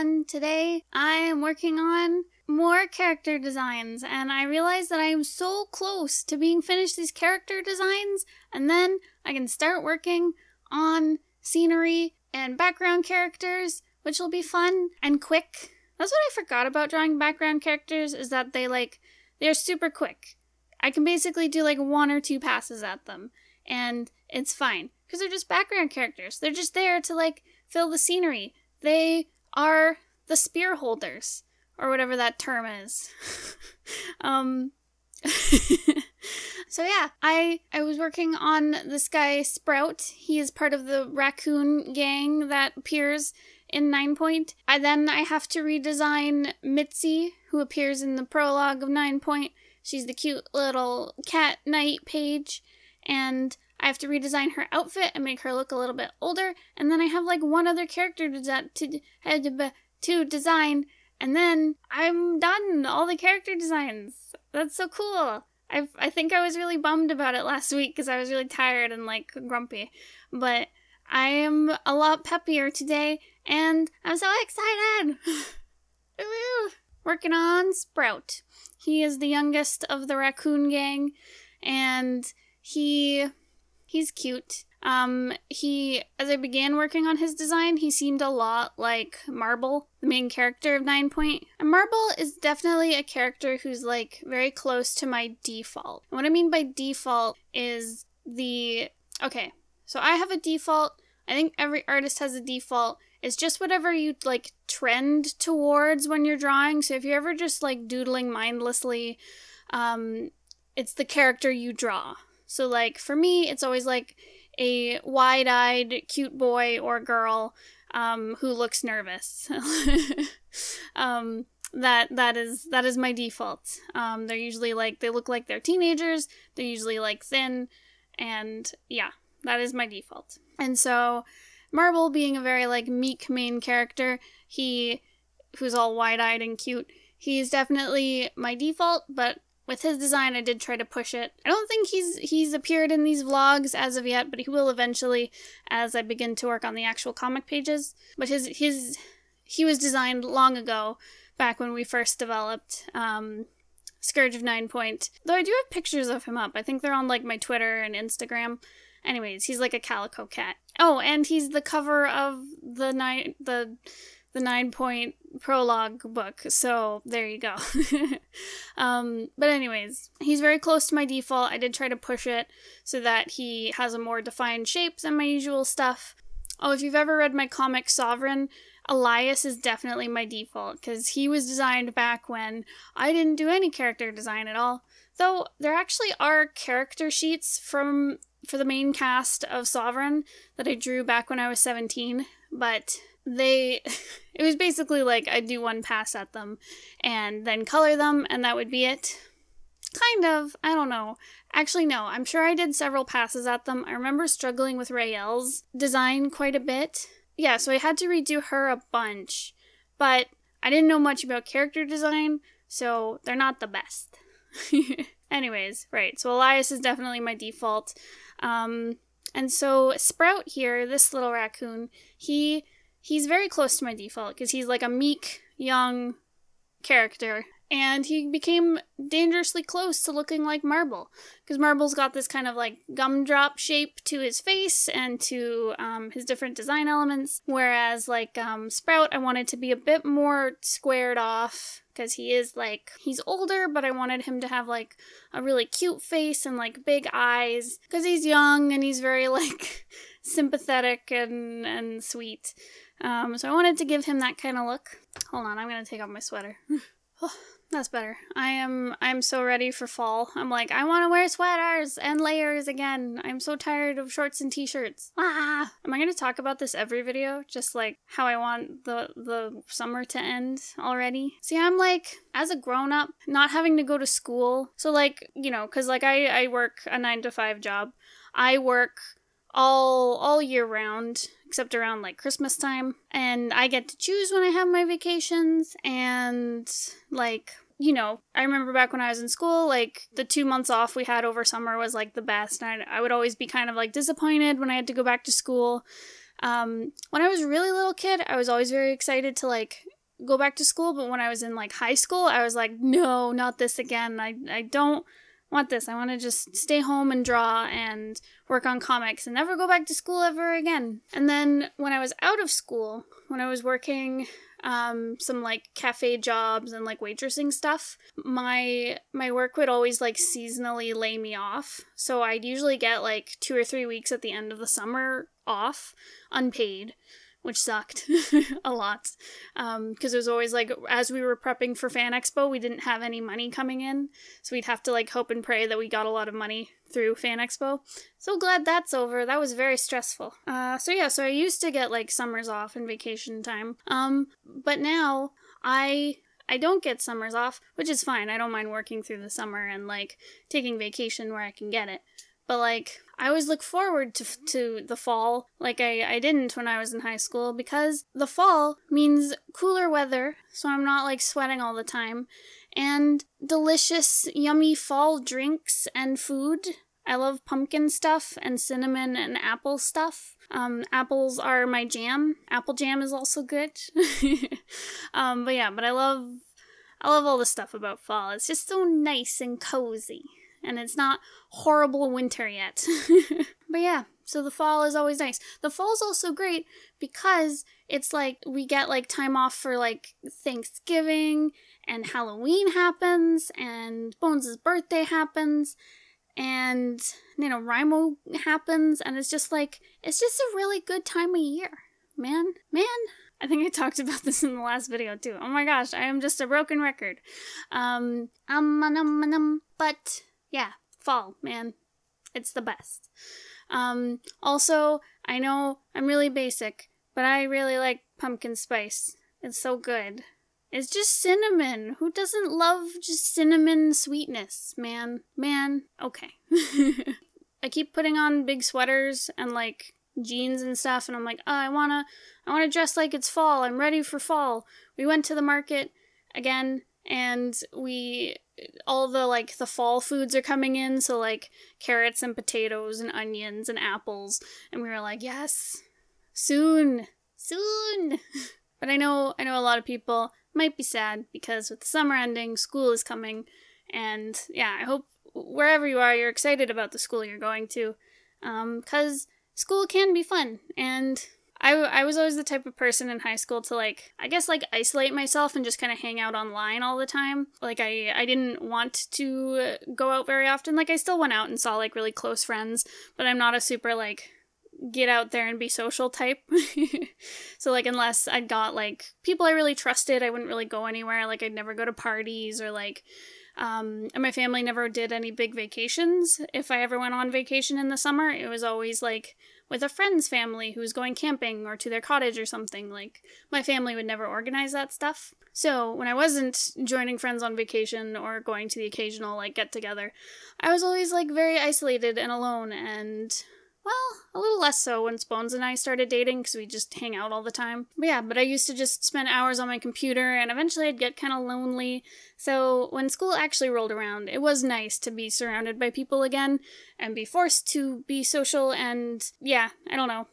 everyone. Today I am working on more character designs, and I realized that I am so close to being finished these character designs, and then I can start working on scenery and background characters, which will be fun and quick. That's what I forgot about drawing background characters, is that they're super quick. I can basically do like 1 or 2 passes at them, and it's fine, because they're just background characters. They're just there to like fill the scenery. They are the spear holders, or whatever that term is. So yeah, I was working on this guy Sprout. He is part of the raccoon gang that appears in 9 Point. I have to redesign Mitzi, who appears in the prologue of 9 Point. She's the cute little cat knight page, and I have to redesign her outfit and make her look a little bit older, and then I have like 1 other character to design, and then I'm done. All the character designs. That's so cool. I think I was really bummed about it last week because I was really tired and like grumpy, but I am a lot peppier today, and I'm so excited. Working on Sprout. He is the youngest of the raccoon gang, and he's cute. As I began working on his design, he seemed a lot like Marble, the main character of 9 Point. And Marble is definitely a character who's like very close to my default. And what I mean by default is okay, so I have a default. I think every artist has a default. It's just whatever you like trend towards when you're drawing. So if you're ever just like doodling mindlessly, it's the character you draw. So like for me, it's always like a wide-eyed cute boy or girl who looks nervous. That is my default. They're usually like, they look like they're teenagers. They're usually like thin, and yeah, that is my default. And so Marble, being a very like meek main character, who's all wide-eyed and cute, he's definitely my default, but with his design, I did try to push it. I don't think he's appeared in these vlogs as of yet, but he will eventually as I begin to work on the actual comic pages. But he was designed long ago, back when we first developed Scourge of 9 Point. Though I do have pictures of him up. I think they're on like my Twitter and Instagram. Anyways, he's like a calico cat. Oh, and he's the cover of the 9 Point prologue book, so there you go. But anyways, he's very close to my default. I did try to push it so that he has a more defined shape than my usual stuff. Oh, if you've ever read my comic Sovereign, Elias is definitely my default, because he was designed back when I didn't do any character design at all. Though there actually are character sheets for the main cast of Sovereign that I drew back when I was 17, but it was basically like I'd do 1 pass at them and then color them, and that would be it. Kind of. I don't know. Actually, no. I'm sure I did several passes at them. I remember struggling with Rael's design quite a bit. Yeah, so I had to redo her a bunch, but I didn't know much about character design, so they're not the best. Anyways, right. So Elias is definitely my default. And so Sprout here, this little raccoon, he's very close to my default because he's like a meek, young character. And he became dangerously close to looking like Marble, because Marble's got this kind of like gumdrop shape to his face and to his different design elements. Whereas like Sprout, I wanted to be a bit more squared off, because he's older, but I wanted him to have like a really cute face and like big eyes, because he's young and he's very like sympathetic and sweet. So I wanted to give him that kind of look. Hold on, I'm gonna take off my sweater. Oh, that's better. I'm so ready for fall. I'm like, I want to wear sweaters and layers again. I'm so tired of shorts and t-shirts. Ah! Am I going to talk about this every video? Just like how I want the summer to end already? See, I'm like, as a grown-up, not having to go to school. So like, you know, because like I work a 9-to-5 job. I work all year round, except around like Christmas time, and I get to choose when I have my vacations. And like, you know, I remember back when I was in school, like the 2 months off we had over summer was like the best, and I would always be kind of like disappointed when I had to go back to school. When I was a really little kid, I was always very excited to like go back to school, but when I was in like high school, I was like, no, not this again. I don't want this. I want to just stay home and draw and work on comics and never go back to school ever again. And then when I was out of school, when I was working some like cafe jobs and like waitressing stuff, my work would always like seasonally lay me off. So I'd usually get like 2 or 3 weeks at the end of the summer off, unpaid, which sucked a lot. Because it was always like, as we were prepping for Fan Expo, we didn't have any money coming in. So we'd have to like hope and pray that we got a lot of money through Fan Expo. So glad that's over. That was very stressful. So I used to get like summers off and vacation time. But now I don't get summers off, which is fine. I don't mind working through the summer and like taking vacation where I can get it. But like, I always look forward to the fall like I didn't when I was in high school, because the fall means cooler weather, so I'm not like sweating all the time, and delicious, yummy fall drinks and food. I love pumpkin stuff and cinnamon and apple stuff. Apples are my jam. Apple jam is also good. But I love all the stuff about fall. It's just so nice and cozy. And it's not horrible winter yet. But yeah, so the fall is always nice. The fall is also great because it's like we get like time off for like Thanksgiving, and Halloween happens, and Bones' birthday happens, and NaNoWriMo happens, and it's just a really good time of year. Man. I think I talked about this in the last video too. Oh my gosh, I am just a broken record. But yeah, fall, man. It's the best. Also, I know I'm really basic, but I really like pumpkin spice. It's so good. It's just cinnamon. Who doesn't love just cinnamon sweetness, man? Okay. I keep putting on big sweaters and like jeans and stuff, and I'm like, oh, I wanna dress like it's fall. I'm ready for fall. We went to the market again, and all the fall foods are coming in, so like carrots and potatoes and onions and apples, and we were like, yes, soon. But I know a lot of people might be sad because with the summer ending, school is coming, and yeah, I hope wherever you are, you're excited about the school you're going to, because school can be fun, and I was always the type of person in high school to like, I guess like isolate myself and just kind of hang out online all the time. Like I didn't want to go out very often. Like I still went out and saw like really close friends, but I'm not a super like get out there and be social type. So like unless I got like people I really trusted, I wouldn't really go anywhere. Like I'd never go to parties or like and my family never did any big vacations. If I ever went on vacation in the summer, it was always like with a friend's family who was going camping or to their cottage or something. Like, my family would never organize that stuff. So, when I wasn't joining friends on vacation or going to the occasional, like, get-together, I was always, like, very isolated and alone, and, well, a little less so when Bones and I started dating, because we just hang out all the time. But I used to just spend hours on my computer, and eventually I'd get kind of lonely. So when school actually rolled around, it was nice to be surrounded by people again, and be forced to be social, and yeah, I don't know.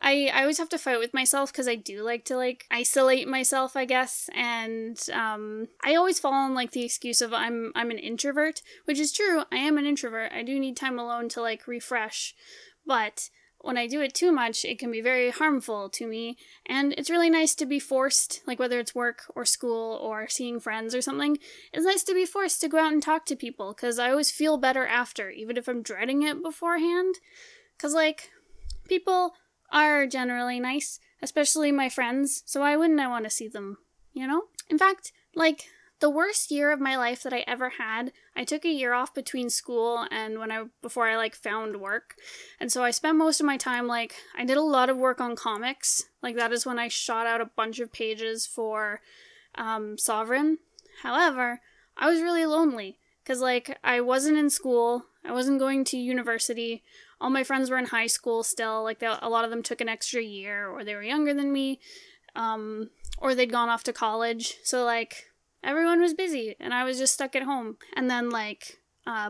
I always have to fight with myself because I do like to, like, isolate myself, I guess, and I always fall on, like, the excuse of I'm an introvert, which is true, I am an introvert. I do need time alone to, like, refresh, but when I do it too much, it can be very harmful to me, and it's really nice to be forced, like, whether it's work or school or seeing friends or something, it's nice to be forced to go out and talk to people, because I always feel better after, even if I'm dreading it beforehand, because, like, people are generally nice, especially my friends, so why wouldn't I want to see them, you know? In fact, like, the worst year of my life that I ever had, I took a year off between school and before I, like, found work, and so I spent most of my time, like, I did a lot of work on comics, like, that is when I shot out a bunch of pages for, Sovereign. However, I was really lonely, because, like, I wasn't in school, I wasn't going to university, all my friends were in high school still, like, a lot of them took an extra year, or they were younger than me, or they'd gone off to college, so, like, everyone was busy, and I was just stuck at home. And then, like,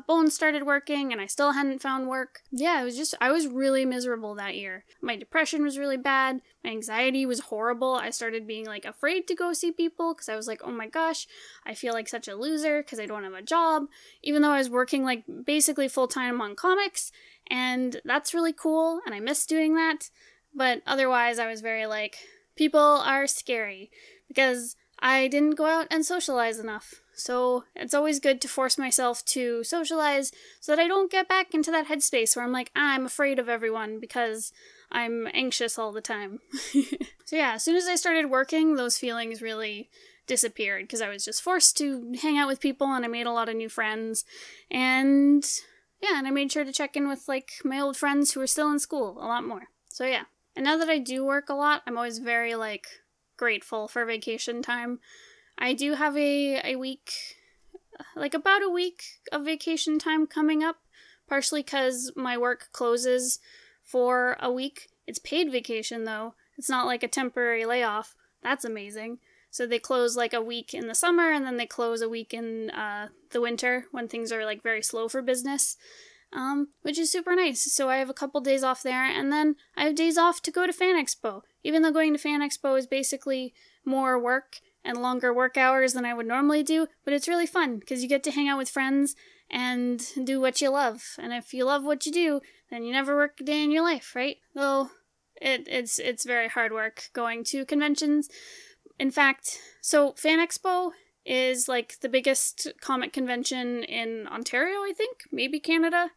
Bones started working and I still hadn't found work. Yeah, I was really miserable that year. My depression was really bad. My anxiety was horrible. I started being like afraid to go see people because I was like, oh my gosh, I feel like such a loser because I don't have a job, even though I was working like basically full time on comics, and that's really cool and I miss doing that. But otherwise I was very like, people are scary because I didn't go out and socialize enough. So it's always good to force myself to socialize so that I don't get back into that headspace where I'm like, I'm afraid of everyone because I'm anxious all the time. So yeah, as soon as I started working, those feelings really disappeared because I was just forced to hang out with people and I made a lot of new friends. And yeah, and I made sure to check in with like my old friends who were still in school a lot more. So yeah. And now that I do work a lot, I'm always very like grateful for vacation time. I do have a week, like about a week of vacation time coming up, partially because my work closes for a week. It's paid vacation though. It's not like a temporary layoff. That's amazing. So they close like a week in the summer and then they close a week in the winter when things are like very slow for business, which is super nice. So I have a couple days off there and then I have days off to go to Fan Expo. Even though going to Fan Expo is basically more work and longer work hours than I would normally do, but it's really fun because you get to hang out with friends and do what you love. And if you love what you do, then you never work a day in your life, right? Though it's very hard work going to conventions. In fact, so Fan Expo is like the biggest comic convention in Ontario, I think, maybe Canada.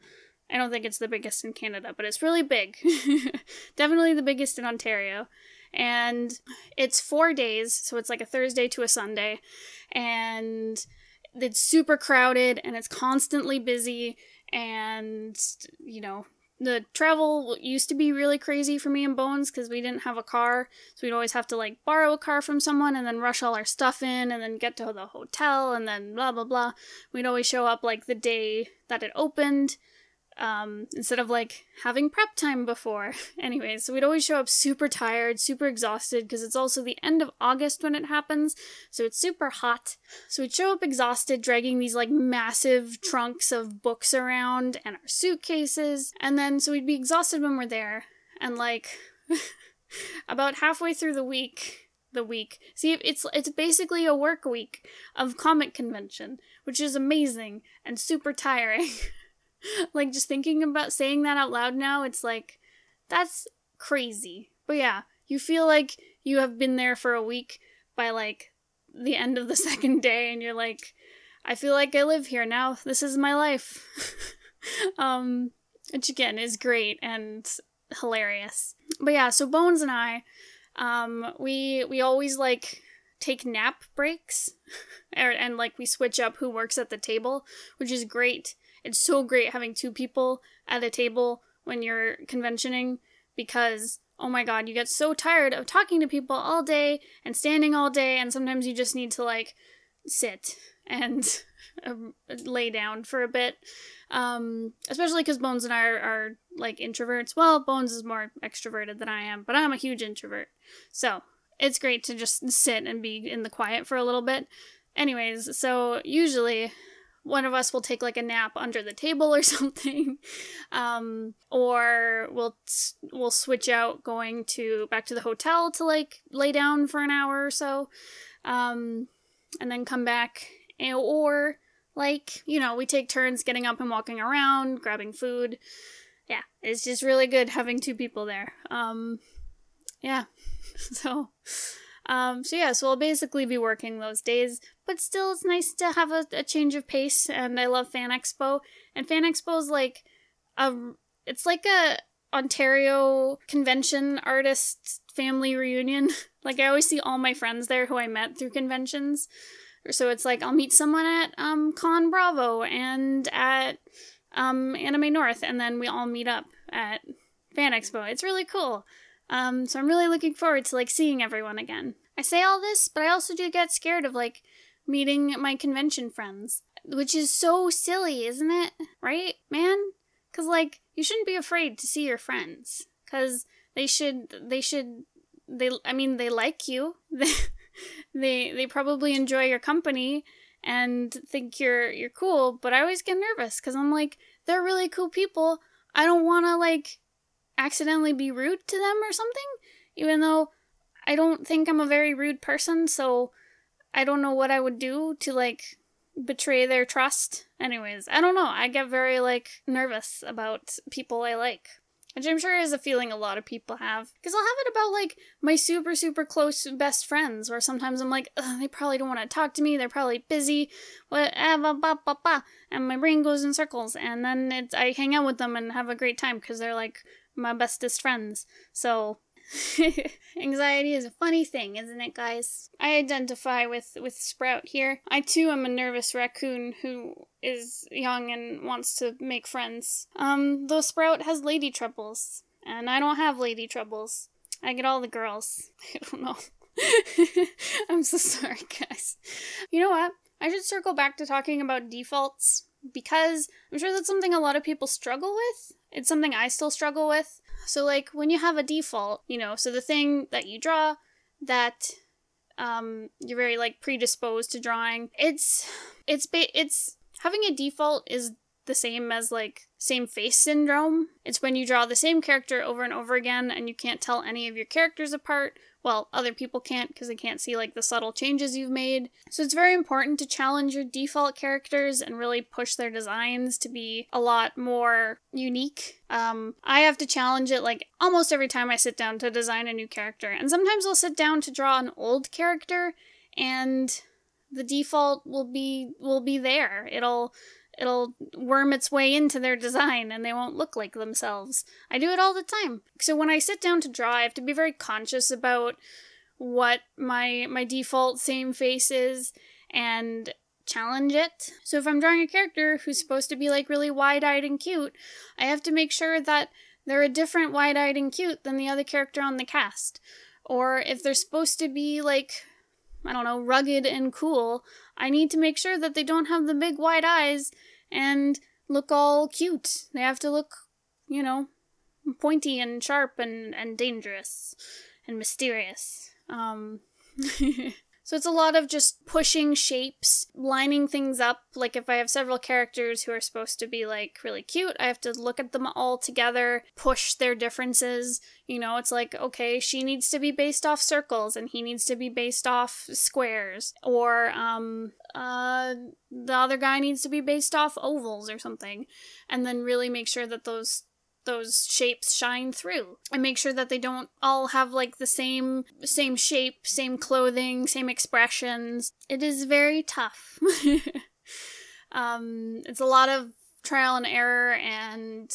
I don't think it's the biggest in Canada, but it's really big. Definitely the biggest in Ontario. And it's 4 days, so it's like a Thursday to a Sunday, and it's super crowded, and it's constantly busy, and, you know, the travel used to be really crazy for me and Bones, because we didn't have a car, so we'd always have to, like, borrow a car from someone, and then rush all our stuff in, and then get to the hotel, and then blah, blah, blah. We'd always show up, like, the day that it opened, instead of like having prep time before. Anyways, so we'd always show up super tired, super exhausted, because it's also the end of August when it happens, so it's super hot. So we'd show up exhausted, dragging these like massive trunks of books around and our suitcases, and then so we'd be exhausted when we're there, and like about halfway through the week, see, it's basically a work week of comic convention, which is amazing and super tiring. Like, just thinking about saying that out loud now, it's like, that's crazy. But yeah, you feel like you have been there for a week by, like, the end of the second day, and you're like, I feel like I live here now. This is my life. Which, again, is great and hilarious. But yeah, so Bones and I, we always, like, take nap breaks, and, like, we switch up who works at the table, which is great. It's so great having two people at a table when you're conventioning because, oh my god, you get so tired of talking to people all day and standing all day, and sometimes you just need to, like, sit and lay down for a bit. Especially because Bones and I are like, introverts. Well, Bones is more extroverted than I am, but I'm a huge introvert. So, it's great to just sit and be in the quiet for a little bit. Anyways, so usually one of us will take like a nap under the table or something, or we'll switch out going back to the hotel to like lay down for an hour or so, and then come back, or like, you know, we take turns getting up and walking around, grabbing food. Yeah, it's just really good having two people there. Yeah, so I'll basically be working those days, but still it's nice to have a change of pace, and I love Fan Expo, and Fan Expo is like it's like a Ontario convention artist family reunion. Like, I always see all my friends there who I met through conventions, so it's like I'll meet someone at Con Bravo and at Anime North, and then we all meet up at Fan Expo. It's really cool. So I'm really looking forward to, like, seeing everyone again. I say all this, but I also do get scared of, like, meeting my convention friends, which is so silly, isn't it? Right, man? Because, like, you shouldn't be afraid to see your friends, because they like you. They probably enjoy your company, and think you're cool, but I always get nervous because I'm like, they're really cool people. I don't want to like accidentally be rude to them or something, even though I don't think I'm a very rude person, so I don't know what I would do to like betray their trust. Anyways, I don't know. I get very like nervous about people I like. Which I'm sure is a feeling a lot of people have. Because I'll have it about, like, my super, super close best friends, where sometimes I'm like, ugh, they probably don't want to talk to me, they're probably busy, and my brain goes in circles, and then I hang out with them and have a great time, because they're, like, my bestest friends. So, anxiety is a funny thing, isn't it, guys? I identify with Sprout here. I, too, am a nervous raccoon who is young and wants to make friends. Though Sprout has lady troubles, and I don't have lady troubles. I get all the girls. I don't know. I'm so sorry, guys. You know what? I should circle back to talking about defaults, because I'm sure that's something a lot of people struggle with. It's something I still struggle with. So, like, when you have a default, you know, so the thing that you draw that you're very, like, predisposed to drawing, it's having a default is the same as, like, same face syndrome. It's when you draw the same character over and over again and you can't tell any of your characters apart. Well, other people can't because they can't see, like, the subtle changes you've made. So it's very important to challenge your default characters and really push their designs to be a lot more unique. I have to challenge it, like, almost every time I sit down to design a new character. And sometimes I'll sit down to draw an old character and the default will be there. It'll worm its way into their design and they won't look like themselves. I do it all the time. So when I sit down to draw, I have to be very conscious about what my default same face is and challenge it. So if I'm drawing a character who's supposed to be like really wide-eyed and cute, I have to make sure that they're a different wide-eyed and cute than the other character on the cast. Or if they're supposed to be like, I don't know, rugged and cool, I need to make sure that they don't have the big wide eyes and look all cute. They have to look, you know, pointy and sharp and dangerous and mysterious. So it's a lot of just pushing shapes, lining things up. Like if I have several characters who are supposed to be like really cute, I have to look at them all together, push their differences. You know, it's like, okay, she needs to be based off circles and he needs to be based off squares. Or the other guy needs to be based off ovals or something. And then really make sure that those shapes shine through and make sure that they don't all have like the same shape, same clothing, same expressions. It is very tough. It's a lot of trial and error and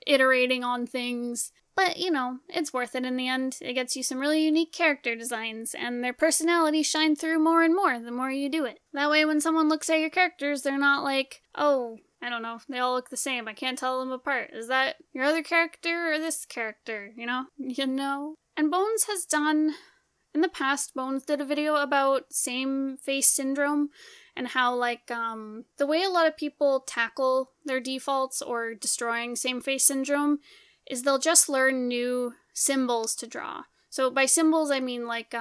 iterating on things, but you know, it's worth it in the end. It gets you some really unique character designs and their personalities shine through more and more the more you do it. That way when someone looks at your characters, they're not like, oh, I don't know, they all look the same, I can't tell them apart. Is that your other character or this character, you know? And Bones has done, in the past, Bones did a video about same face syndrome and how, like, the way a lot of people tackle their defaults or destroying same face syndrome is they'll just learn new symbols to draw. So by symbols, I mean, like,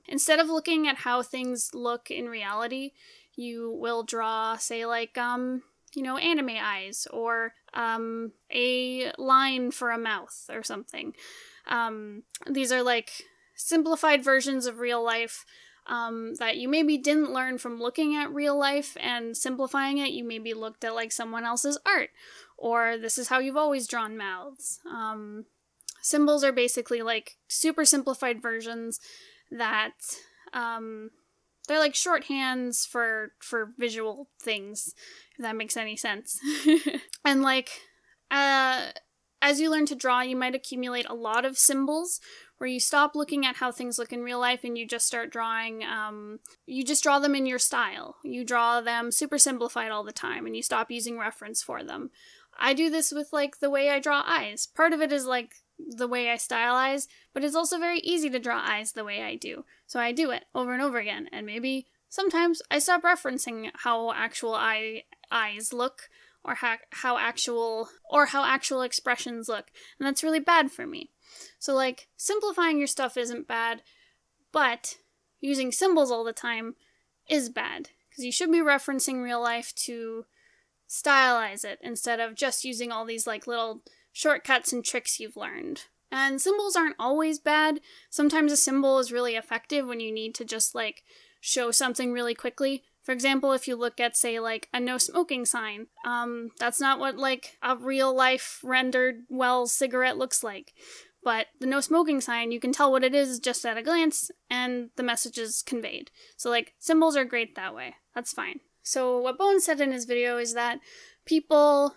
instead of looking at how things look in reality, you will draw, say, like, you know, anime eyes, or a line for a mouth, or something. These are, like, simplified versions of real life that you maybe didn't learn from looking at real life and simplifying it. You maybe looked at, like, someone else's art, or this is how you've always drawn mouths. Symbols are basically, like, super simplified versions that, they're like shorthands for visual things, if that makes any sense. And like, as you learn to draw, you might accumulate a lot of symbols where you stop looking at how things look in real life and you just start drawing, you just draw them in your style. You draw them super simplified all the time and you stop using reference for them. I do this with like the way I draw eyes. Part of it is like the way I style eyes, but it's also very easy to draw eyes the way I do. So I do it over and over again, and maybe sometimes I stop referencing how actual eyes look, or how actual expressions look, and that's really bad for me. So like, simplifying your stuff isn't bad, but using symbols all the time is bad. because you should be referencing real life to stylize it instead of just using all these like little shortcuts and tricks you've learned. And symbols aren't always bad. Sometimes a symbol is really effective when you need to just like show something really quickly. For example, if you look at, say, like a no smoking sign, that's not what like a real life rendered well cigarette looks like. But the no smoking sign, you can tell what it is just at a glance, and the message is conveyed. So like symbols are great that way. That's fine. So what Bones said in his video is that people,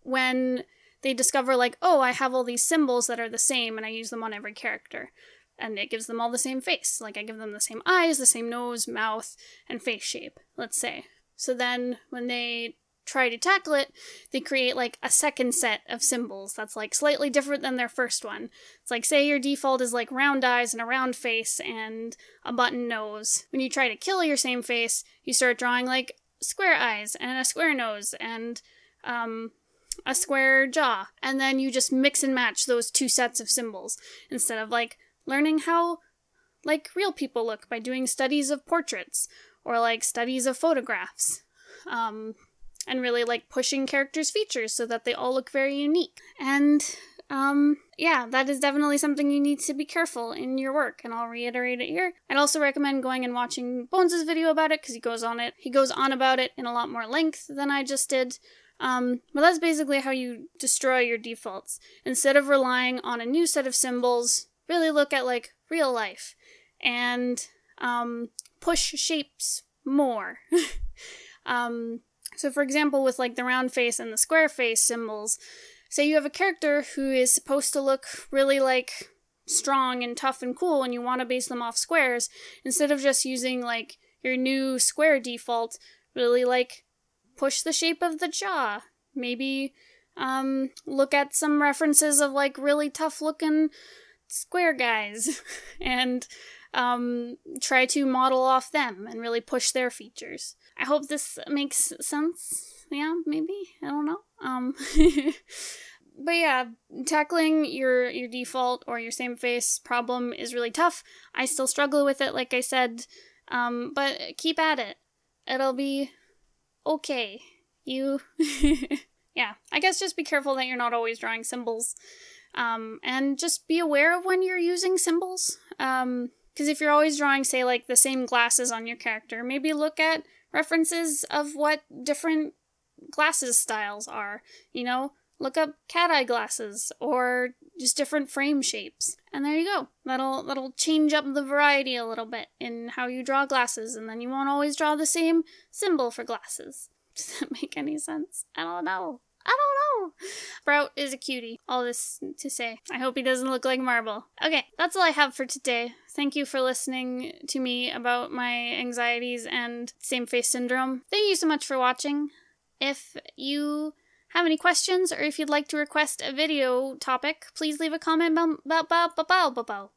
when they discover like, oh, I have all these symbols that are the same and I use them on every character, and it gives them all the same face. Like I give them the same eyes, the same nose, mouth, and face shape, let's say. So then when they try to tackle it, they create like a second set of symbols that's like slightly different than their first one. It's like, say your default is like round eyes and a round face and a button nose. When you try to kill your same face, you start drawing like square eyes and a square nose and a square jaw, and then you just mix and match those two sets of symbols instead of like learning how like real people look by doing studies of portraits or like studies of photographs. And really like pushing characters' features so that they all look very unique. And yeah, that is definitely something you need to be careful in your work, and I'll reiterate it here. I'd also recommend going and watching Bones' video about it, because he goes on about it in a lot more length than I just did. But that's basically how you destroy your defaults. Instead of relying on a new set of symbols, really look at like real life and push shapes more. So for example, with like the round face and the square face symbols, say you have a character who is supposed to look really like strong and tough and cool and you want to base them off squares, instead of just using like your new square default, really like push the shape of the jaw. Maybe look at some references of like really tough looking square guys and try to model off them and really push their features. I hope this makes sense. Yeah, maybe. I don't know. But yeah, tackling your default or your same face problem is really tough. I still struggle with it, like I said. But keep at it. It'll be okay. Yeah, I guess just be careful that you're not always drawing symbols. And just be aware of when you're using symbols. Because if you're always drawing, say, like the same glasses on your character, maybe look at references of what different glasses styles are. You know, look up cat eye glasses or just different frame shapes. And there you go. That'll change up the variety a little bit in how you draw glasses, and then you won't always draw the same symbol for glasses. Does that make any sense? I don't know. Sprout is a cutie. All this to say. I hope he doesn't look like Marble. Okay, that's all I have for today. Thank you for listening to me about my anxieties and same face syndrome. Thank you so much for watching. If you have any questions, or if you'd like to request a video topic, please leave a comment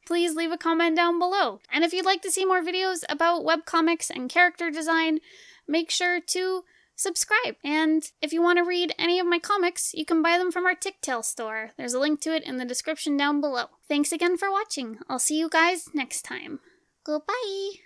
Please leave a comment down below. And if you'd like to see more videos about webcomics and character design, make sure to subscribe. And if you want to read any of my comics, you can buy them from our Ticktail store. There's a link to it in the description down below. Thanks again for watching. I'll see you guys next time. Goodbye!